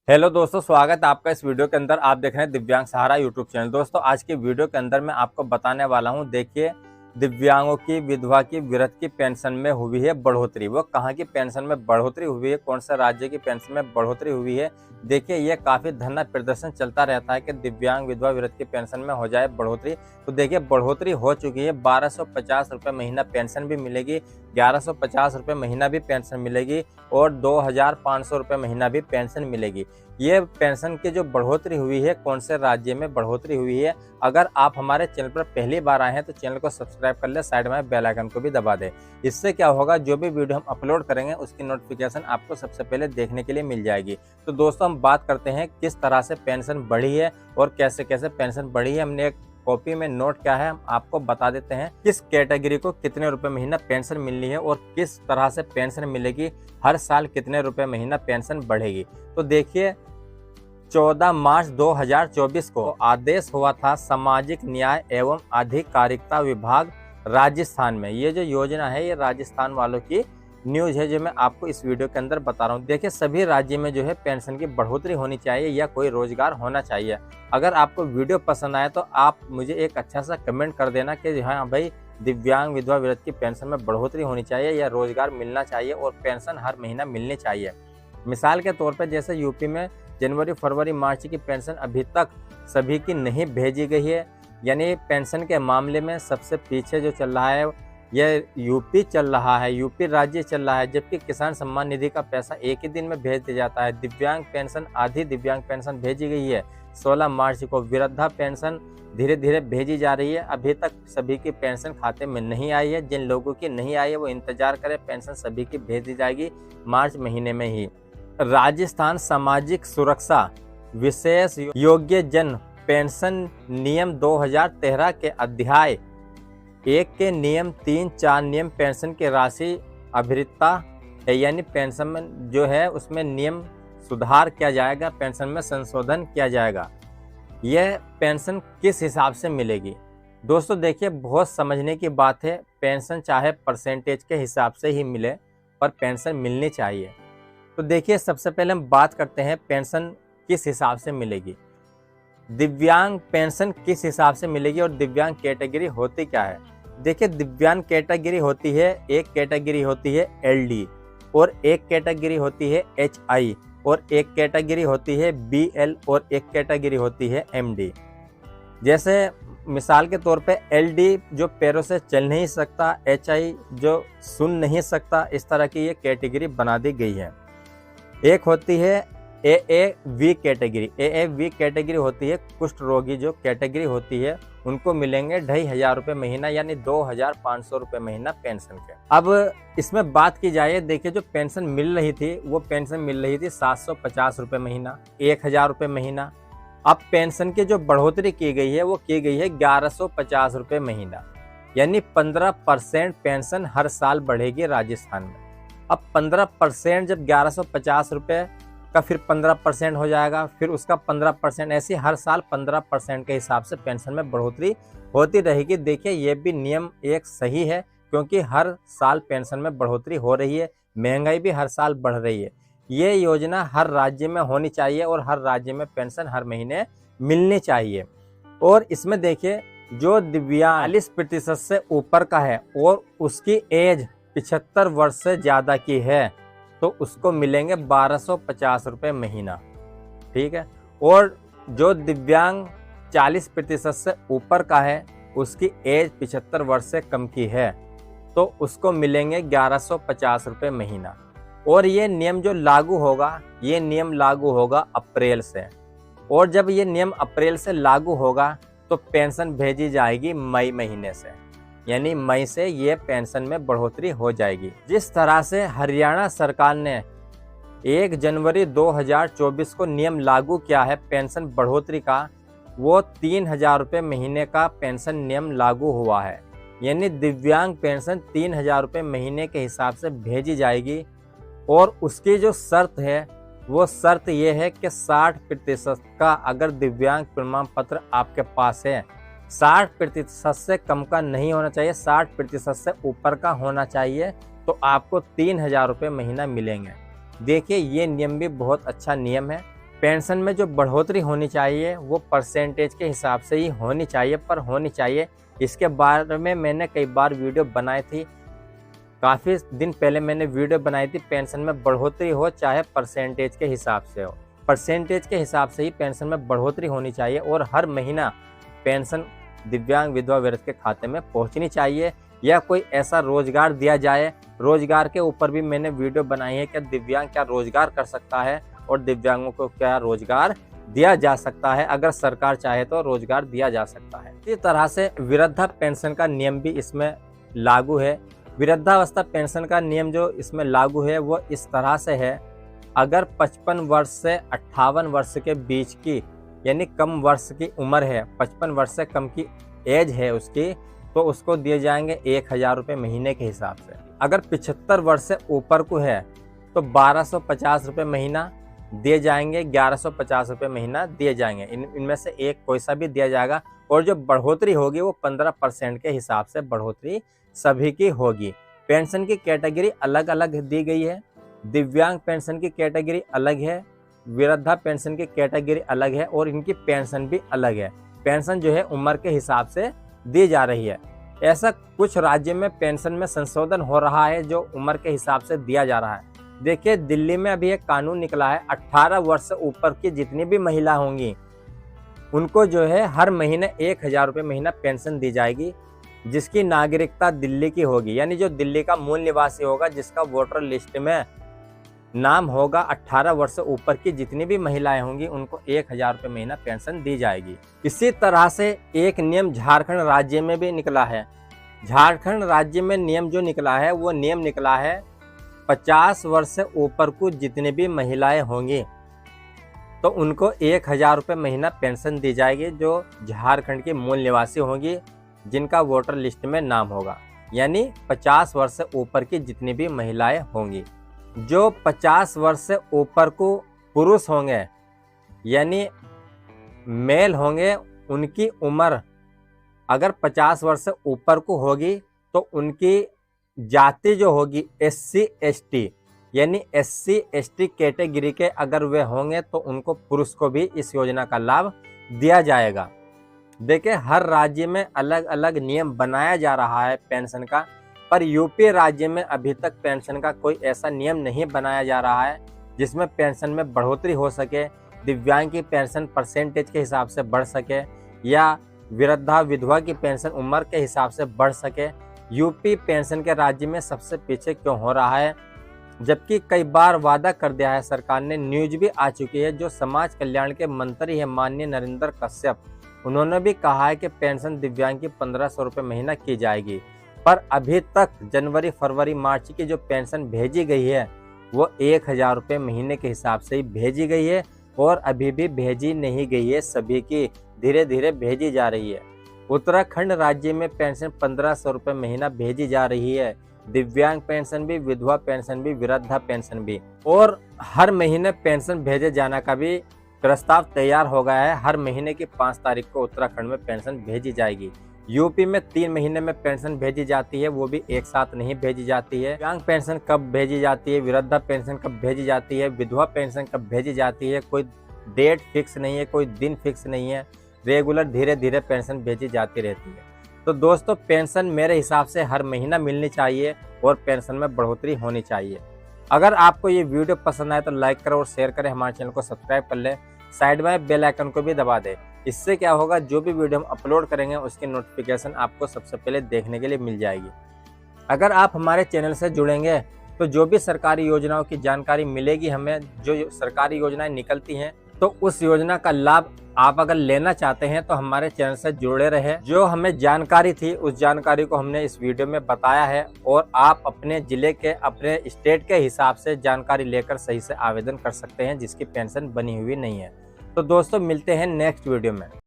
Hello दोस्तों, स्वागत है आपका इस वीडियो के अंदर। आप देख रहे हैं दिव्यांग सहारा यूट्यूब चैनल। दोस्तों, आज के वीडियो के अंदर मैं आपको बताने वाला हूं। देखिए, दिव्यांगों की, विधवा की, वृद्ध की पेंशन में हुई है बढ़ोतरी। वो कहां की पेंशन में बढ़ोतरी हुई है, कौन सा राज्य की पेंशन में बढ़ोतरी हुई है। देखिए, ये काफी धरना प्रदर्शन चलता रहता है कि दिव्यांग, विधवा, वृद्ध की पेंशन में हो जाए बढ़ोतरी। तो देखिए, बढ़ोतरी हो चुकी है। 1250 रुपये महीना पेंशन भी मिलेगी, 1150 रुपये महीना भी पेंशन मिलेगी और 2500 रुपये महीना भी पेंशन मिलेगी। ये पेंशन की जो बढ़ोतरी हुई है, कौन से राज्य में बढ़ोतरी हुई है। अगर आप हमारे चैनल पर पहली बार आए हैं तो चैनल को सब्सक्राइब कर ले, साइड में बेल आइकन को भी दबा दें। इससे क्या होगा, जो भी वीडियो हम अपलोड करेंगे उसकी नोटिफिकेशन आपको सबसे पहले देखने के लिए मिल जाएगी। तो दोस्तों, हम बात करते हैं किस तरह से पेंशन बढ़ी है और कैसे कैसे पेंशन बढ़ी है। हमने एक कॉपी में नोट क्या है, हम आपको बता देते हैं किस कैटेगरी को कितने रुपए महीना पेंशन मिलनी है और किस तरह से पेंशन मिलेगी, हर साल कितने रुपए महीना पेंशन बढ़ेगी। तो देखिए, 14 मार्च 2024 को आदेश हुआ था सामाजिक न्याय एवं आधिकारिकता विभाग राजस्थान में। ये जो योजना है, ये राजस्थान वालों की न्यूज है जो मैं आपको इस वीडियो के अंदर बता रहा हूँ। देखिए, सभी राज्य में जो है पेंशन की बढ़ोतरी होनी चाहिए या कोई रोजगार होना चाहिए। अगर आपको वीडियो पसंद आए तो आप मुझे एक अच्छा सा कमेंट कर देना कि हाँ भाई, दिव्यांग, विधवा, वृद्ध की पेंशन में बढ़ोतरी होनी चाहिए या रोजगार मिलना चाहिए और पेंशन हर महीना मिलनी चाहिए। मिसाल के तौर पर जैसे यूपी में जनवरी, फरवरी, मार्च की पेंशन अभी तक सभी की नहीं भेजी गई है। यानी पेंशन के मामले में सबसे पीछे जो चल रहा है यह यूपी चल रहा है, यूपी राज्य चल रहा है। जबकि किसान सम्मान निधि का पैसा एक ही दिन में भेज दिया जाता है। दिव्यांग पेंशन, आधी दिव्यांग पेंशन भेजी गई है 16 मार्च को। वृद्धा पेंशन धीरे धीरे भेजी जा रही है। अभी तक सभी की पेंशन खाते में नहीं आई है। जिन लोगों की नहीं आई है वो इंतजार करें, पेंशन सभी की भेज दी जाएगी मार्च महीने में ही। राजस्थान सामाजिक सुरक्षा विशेष योग्य जन पेंशन नियम 2013 के अध्याय 1 के नियम 3, 4 नियम पेंशन की राशि अभिन्नता है। यानी पेंशन में जो है उसमें नियम सुधार किया जाएगा, पेंशन में संशोधन किया जाएगा। यह पेंशन किस हिसाब से मिलेगी? दोस्तों देखिए, बहुत समझने की बात है। पेंशन चाहे परसेंटेज के हिसाब से ही मिले, पर पेंशन मिलनी चाहिए। तो देखिए, सबसे पहले हम बात करते हैं पेंशन किस हिसाब से मिलेगी। दिव्यांग पेंशन किस हिसाब से मिलेगी और दिव्यांग कैटेगरी होती क्या है। देखिए, दिव्यांग कैटेगरी होती है, एक कैटेगरी होती है एलडी और एक कैटेगरी होती है एचआई और एक कैटेगरी होती है बीएल और एक कैटेगरी होती है एमडी। जैसे मिसाल के तौर पे एलडी जो पैरों से चल नहीं सकता, एचआई जो सुन नहीं सकता, इस तरह की ये कैटेगरी बना दी गई है। एक होती है एएवी कैटेगरी। एएवी कैटेगरी होती है कुष्ठ रोगी जो कैटेगरी होती है, उनको मिलेंगे 2500 रुपये महीना, यानी 2500 रुपये महीना पेंशन के। अब इसमें बात की जाए, देखिए जो पेंशन मिल रही थी वो पेंशन मिल रही थी 750 रुपये महीना, 1000 रुपये महीना। अब पेंशन की जो बढ़ोतरी की गई है वो की गई है 1150 रुपये महीना, यानी 15% पेंशन हर साल बढ़ेगी राजस्थान में। अब 15% जब 1150 रुपये का फिर 15% हो जाएगा, फिर उसका 15%, ऐसे हर साल 15% के हिसाब से पेंशन में बढ़ोतरी होती रहेगी। देखिए, ये भी नियम एक सही है क्योंकि हर साल पेंशन में बढ़ोतरी हो रही है, महंगाई भी हर साल बढ़ रही है। ये योजना हर राज्य में होनी चाहिए और हर राज्य में पेंशन हर महीने मिलनी चाहिए। और इसमें देखिए, जो दिव्यांग 40% से ऊपर का है और उसकी एज 75 वर्ष से ज़्यादा की है तो उसको मिलेंगे 1250 रुपये महीना, ठीक है। और जो दिव्यांग 40% से ऊपर का है, उसकी एज 75 वर्ष से कम की है तो उसको मिलेंगे 1150 रुपये महीना। और ये नियम जो लागू होगा, ये नियम लागू होगा अप्रैल से। और जब ये नियम अप्रैल से लागू होगा तो पेंशन भेजी जाएगी मई महीने से, यानी मई से ये पेंशन में बढ़ोतरी हो जाएगी। जिस तरह से हरियाणा सरकार ने 1 जनवरी 2024 को नियम लागू किया है पेंशन बढ़ोतरी का, वो 3000 रुपये महीने का पेंशन नियम लागू हुआ है। यानी दिव्यांग पेंशन 3000 रुपये महीने के हिसाब से भेजी जाएगी। और उसकी जो शर्त है वो शर्त ये है कि 60% का अगर दिव्यांग प्रमाण पत्र आपके पास है, 60% से कम का नहीं होना चाहिए, 60% से ऊपर का होना चाहिए, तो आपको 3000 रुपये महीना मिलेंगे। देखिए, ये नियम भी बहुत अच्छा नियम है पेंशन में जो बढ़ोतरी होनी चाहिए वो परसेंटेज के हिसाब से ही होनी चाहिए, पर होनी चाहिए। इसके बारे में मैंने कई बार वीडियो बनाई थी, काफ़ी दिन पहले मैंने वीडियो बनाई थी। पेंशन में बढ़ोतरी हो चाहे परसेंटेज के हिसाब से हो, परसेंटेज के हिसाब से ही पेंशन में बढ़ोतरी होनी चाहिए और हर महीना पेंशन दिव्यांग विधवा वृद्ध के खाते में पहुंचनी चाहिए, या कोई ऐसा रोजगार दिया जाए। रोजगार के ऊपर भी मैंने वीडियो बनाई है कि दिव्यांग क्या रोजगार कर सकता है और दिव्यांगों को क्या रोजगार दिया जा सकता है। अगर सरकार चाहे तो रोजगार दिया जा सकता है। इसी तरह से वृद्धा पेंशन का नियम भी इसमें लागू है। वृद्धावस्था पेंशन का नियम जो इसमें लागू है वो इस तरह से है, अगर 55 वर्ष से 58 वर्ष के बीच की यानी कम वर्ष की उम्र है, 55 वर्ष से कम की एज है उसकी, तो उसको दिए जाएंगे 1000 रुपये महीने के हिसाब से। अगर 75 वर्ष से ऊपर को है तो 1250 रुपये महीना दिए जाएंगे, 1150 रुपये महीना दिए जाएंगे। इनमें से एक कोई सा भी दिया जाएगा। और जो बढ़ोतरी होगी वो 15% के हिसाब से बढ़ोतरी सभी की होगी। पेंशन की कैटेगरी अलग अलग दी गई है। दिव्यांग पेंशन की कैटेगरी अलग है, वृद्धा पेंशन की कैटेगरी अलग है और इनकी पेंशन भी अलग है। पेंशन जो है उम्र के हिसाब से दी जा रही है। ऐसा कुछ राज्य में पेंशन में संशोधन हो रहा है जो उम्र के हिसाब से दिया जा रहा है। देखिए, दिल्ली में अभी एक कानून निकला है, 18 वर्ष से ऊपर की जितनी भी महिला होंगी उनको जो है हर महीने 1000 रुपये महीना पेंशन दी जाएगी, जिसकी नागरिकता दिल्ली की होगी। यानी जो दिल्ली का मूल निवासी होगा, जिसका वोटर लिस्ट में नाम होगा, 18 वर्ष से ऊपर की जितनी भी महिलाएं होंगी उनको 1000 रुपये महीना पेंशन दी जाएगी। इसी तरह से एक नियम झारखंड राज्य में भी निकला है। झारखंड राज्य में नियम जो निकला है वो नियम निकला है 50 वर्ष से ऊपर को जितनी भी महिलाएं होंगी तो उनको 1000 रुपये महीना पेंशन दी जाएगी, जो झारखंड की मूल निवासी होंगी, जिनका वोटर लिस्ट में नाम होगा। यानी 50 वर्ष से ऊपर की जितनी भी महिलाएं होंगी। जो 50 वर्ष से ऊपर को पुरुष होंगे यानी मेल होंगे, उनकी उम्र अगर 50 वर्ष से ऊपर को होगी तो उनकी जाति जो होगी SC ST यानी SC ST कैटेगरी के अगर वे होंगे तो उनको पुरुष को भी इस योजना का लाभ दिया जाएगा। देखिए, हर राज्य में अलग अलग नियम बनाया जा रहा है पेंशन का, पर यूपी राज्य में अभी तक पेंशन का कोई ऐसा नियम नहीं बनाया जा रहा है जिसमें पेंशन में बढ़ोतरी हो सके, दिव्यांग की पेंशन परसेंटेज के हिसाब से बढ़ सके या वृद्धा विधवा की पेंशन उम्र के हिसाब से बढ़ सके। यूपी पेंशन के राज्य में सबसे पीछे क्यों हो रहा है, जबकि कई बार वादा कर दिया है सरकार ने, न्यूज भी आ चुकी है। जो समाज कल्याण के मंत्री है माननीय नरेंद्र कश्यप, उन्होंने भी कहा है कि पेंशन दिव्यांग की 1500 रुपये महीना की जाएगी, पर अभी तक जनवरी फरवरी मार्च की जो पेंशन भेजी गई है वो 1000 रुपये महीने के हिसाब से ही भेजी गई है और अभी भी भेजी नहीं गई है, सभी की धीरे धीरे भेजी जा रही है। उत्तराखंड राज्य में पेंशन 1500 रुपये महीना भेजी जा रही है, दिव्यांग पेंशन भी, विधवा पेंशन भी, वृद्धा पेंशन भी, और हर महीने पेंशन भेजे जाने का भी प्रस्ताव तैयार हो गया है। हर महीने की 5 तारीख को उत्तराखंड में पेंशन भेजी जाएगी। यूपी में 3 महीने में पेंशन भेजी जाती है, वो भी एक साथ नहीं भेजी जाती है। दिव्यांग पेंशन कब भेजी जाती है, वृद्धा पेंशन कब भेजी जाती है, विधवा पेंशन कब भेजी जाती है, कोई डेट फिक्स नहीं है, कोई दिन फिक्स नहीं है। रेगुलर धीरे धीरे पेंशन भेजी जाती रहती है। तो दोस्तों, पेंशन मेरे हिसाब से हर महीना मिलनी चाहिए और पेंशन में बढ़ोतरी होनी चाहिए। अगर आपको ये वीडियो पसंद आए तो लाइक करें और शेयर करें, हमारे चैनल को सब्सक्राइब कर लें, साइड में बेल आइकन को भी दबा दें। इससे क्या होगा, जो भी वीडियो हम अपलोड करेंगे उसकी नोटिफिकेशन आपको सबसे पहले देखने के लिए मिल जाएगी। अगर आप हमारे चैनल से जुड़ेंगे तो जो भी सरकारी योजनाओं की जानकारी मिलेगी हमें, जो सरकारी योजनाएं निकलती हैं, तो उस योजना का लाभ आप अगर लेना चाहते हैं तो हमारे चैनल से जुड़े रहे। जो हमें जानकारी थी उस जानकारी को हमने इस वीडियो में बताया है और आप अपने जिले के, अपने स्टेट के हिसाब से जानकारी लेकर सही से आवेदन कर सकते हैं जिसकी पेंशन बनी हुई नहीं है। तो दोस्तों, मिलते हैं नेक्स्ट वीडियो में।